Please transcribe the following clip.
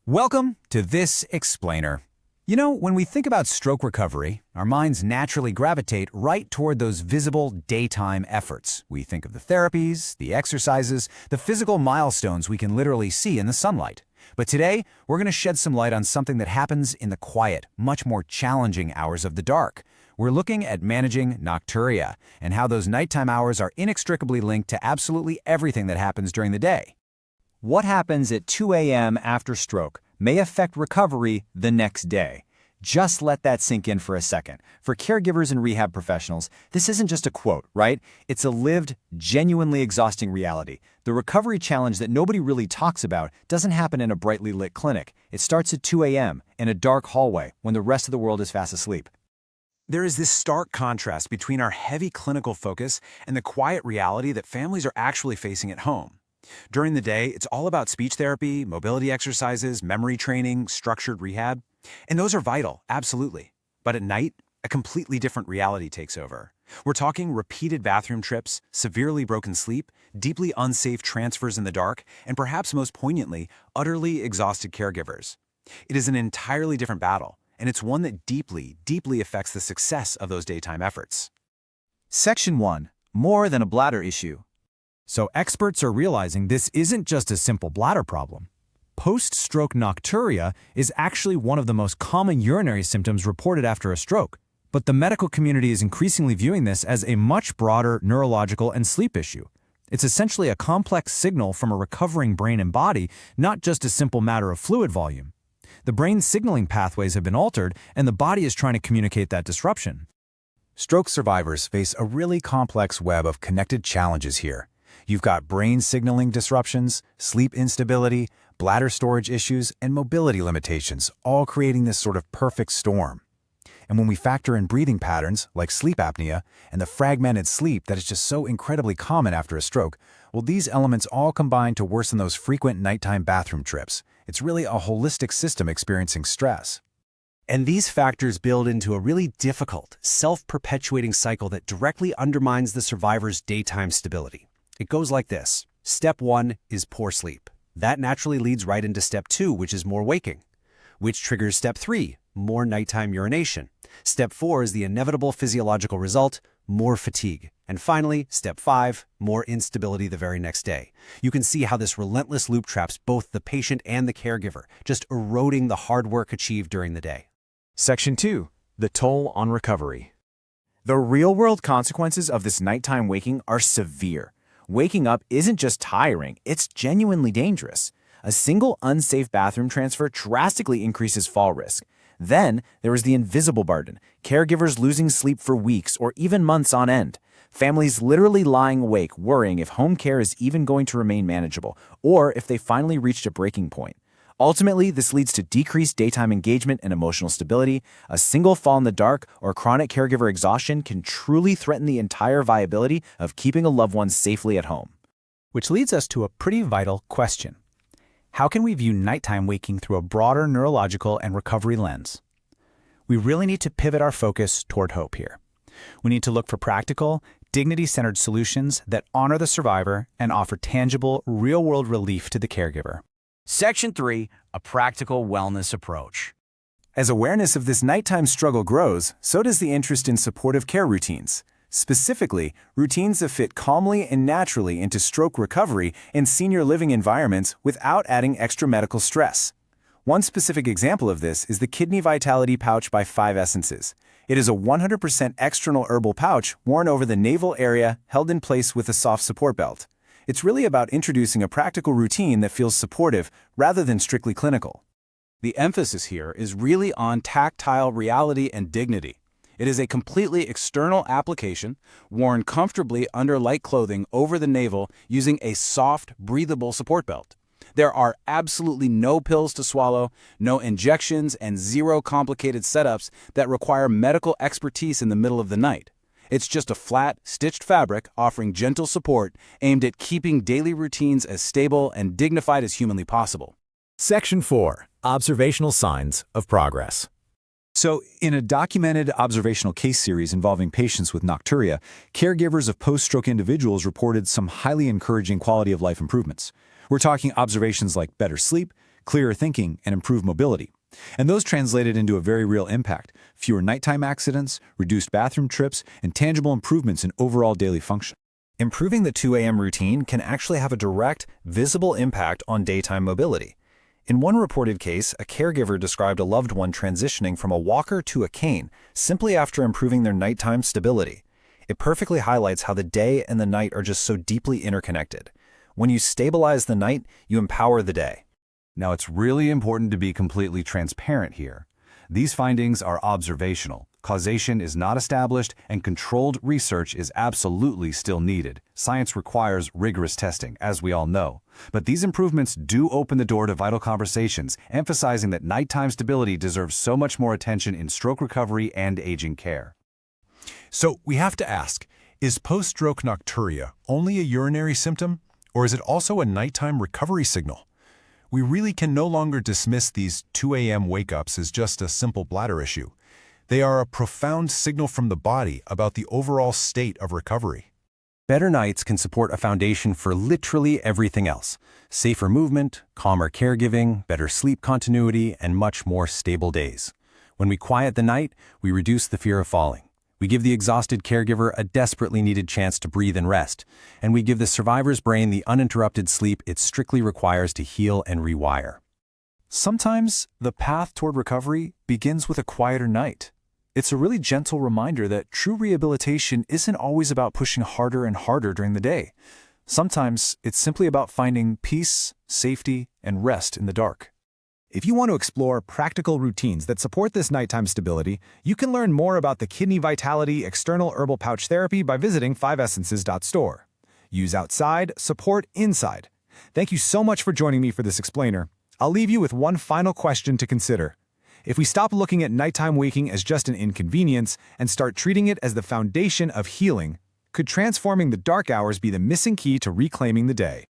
Welcome to This Explainer. You know, when we think about stroke recovery, our minds naturally gravitate right toward those visible daytime efforts. We think of the therapies, the exercises, the physical milestones we can literally see in the sunlight. But today, we're going to shed some light on something that happens in the quiet, much more challenging hours of the dark. We're looking at managing nocturia and how those nighttime hours are inextricably linked to absolutely everything that happens during the day. What happens at 2 a.m. after stroke may affect recovery the next day. Just let that sink in for a second. For caregivers and rehab professionals, this isn't just a quote, right? It's a lived, genuinely exhausting reality. The recovery challenge that nobody really talks about doesn't happen in a brightly lit clinic. It starts at 2 a.m. in a dark hallway when the rest of the world is fast asleep. There is this stark contrast between our heavy clinical focus and the quiet reality that families are actually facing at home. During the day, it's all about speech therapy, mobility exercises, memory training, structured rehab. And those are vital, absolutely. But at night, a completely different reality takes over. We're talking repeated bathroom trips, severely broken sleep, deeply unsafe transfers in the dark, and perhaps most poignantly, utterly exhausted caregivers. It is an entirely different battle, and it's one that deeply, deeply affects the success of those daytime efforts. Section 1. More than a bladder issue. So experts are realizing this isn't just a simple bladder problem. Post-stroke nocturia is actually one of the most common urinary symptoms reported after a stroke. But the medical community is increasingly viewing this as a much broader neurological and sleep issue. It's essentially a complex signal from a recovering brain and body, not just a simple matter of fluid volume. The brain's signaling pathways have been altered, and the body is trying to communicate that disruption. Stroke survivors face a really complex web of connected challenges here. You've got brain signaling disruptions, sleep instability, bladder storage issues, and mobility limitations, all creating this sort of perfect storm. And when we factor in breathing patterns, like sleep apnea, and the fragmented sleep that is just so incredibly common after a stroke, well, these elements all combine to worsen those frequent nighttime bathroom trips. It's really a holistic system experiencing stress. And these factors build into a really difficult, self-perpetuating cycle that directly undermines the survivor's daytime stability. It goes like this. Step 1 is poor sleep. That naturally leads right into step 2, which is more waking, which triggers step 3, more nighttime urination. Step 4 is the inevitable physiological result, more fatigue. And finally, step 5, more instability the very next day. You can see how this relentless loop traps both the patient and the caregiver, just eroding the hard work achieved during the day. Section 2. The toll on recovery. The real-world consequences of this nighttime waking are severe. Waking up isn't just tiring, it's genuinely dangerous. A single unsafe bathroom transfer drastically increases fall risk. Then, there is the invisible burden, caregivers losing sleep for weeks or even months on end. Families literally lying awake worrying if home care is even going to remain manageable, or if they finally reached a breaking point. Ultimately, this leads to decreased daytime engagement and emotional stability. A single fall in the dark or chronic caregiver exhaustion can truly threaten the entire viability of keeping a loved one safely at home. Which leads us to a pretty vital question. How can we view nighttime waking through a broader neurological and recovery lens? We really need to pivot our focus toward hope here. We need to look for practical, dignity-centered solutions that honor the survivor and offer tangible, real-world relief to the caregiver. Section 3, a practical wellness approach. As awareness of this nighttime struggle grows, so does the interest in supportive care routines. Specifically, routines that fit calmly and naturally into stroke recovery in senior living environments without adding extra medical stress. One specific example of this is the Kidney Vitality Pouch by 5 Essences. It is a 100% external herbal pouch worn over the navel area, held in place with a soft support belt. It's really about introducing a practical routine that feels supportive rather than strictly clinical. The emphasis here is really on tactile reality and dignity. It is a completely external application, worn comfortably under light clothing over the navel using a soft, breathable support belt. There are absolutely no pills to swallow, no injections, and zero complicated setups that require medical expertise in the middle of the night. It's just a flat, stitched fabric offering gentle support aimed at keeping daily routines as stable and dignified as humanly possible. Section 4. Observational signs of progress. So, in a documented observational case series involving patients with nocturia, caregivers of post-stroke individuals reported some highly encouraging quality of life improvements. We're talking observations like better sleep, clearer thinking, and improved mobility. And those translated into a very real impact: fewer nighttime accidents, reduced bathroom trips, and tangible improvements in overall daily function. Improving the 2 a.m. routine can actually have a direct, visible impact on daytime mobility. In one reported case, a caregiver described a loved one transitioning from a walker to a cane simply after improving their nighttime stability. It perfectly highlights how the day and the night are just so deeply interconnected. When you stabilize the night, you empower the day. Now, it's really important to be completely transparent here. These findings are observational. Causation is not established, and controlled research is absolutely still needed. Science requires rigorous testing, as we all know. But these improvements do open the door to vital conversations, emphasizing that nighttime stability deserves so much more attention in stroke recovery and aging care. So we have to ask, is post-stroke nocturia only a urinary symptom, or is it also a nighttime recovery signal? We really can no longer dismiss these 2 a.m. wake-ups as just a simple bladder issue. They are a profound signal from the body about the overall state of recovery. Better nights can support a foundation for literally everything else: safer movement, calmer caregiving, better sleep continuity, and much more stable days. When we quiet the night, we reduce the fear of falling. We give the exhausted caregiver a desperately needed chance to breathe and rest, and we give the survivor's brain the uninterrupted sleep it strictly requires to heal and rewire. Sometimes the path toward recovery begins with a quieter night. It's a really gentle reminder that true rehabilitation isn't always about pushing harder and harder during the day. Sometimes it's simply about finding peace, safety, and rest in the dark. If you want to explore practical routines that support this nighttime stability, you can learn more about the Kidney Vitality External Herbal Pouch Therapy by visiting 5essences.store. Use outside, support inside. Thank you so much for joining me for this explainer. I'll leave you with one final question to consider. If we stop looking at nighttime waking as just an inconvenience and start treating it as the foundation of healing, could transforming the dark hours be the missing key to reclaiming the day?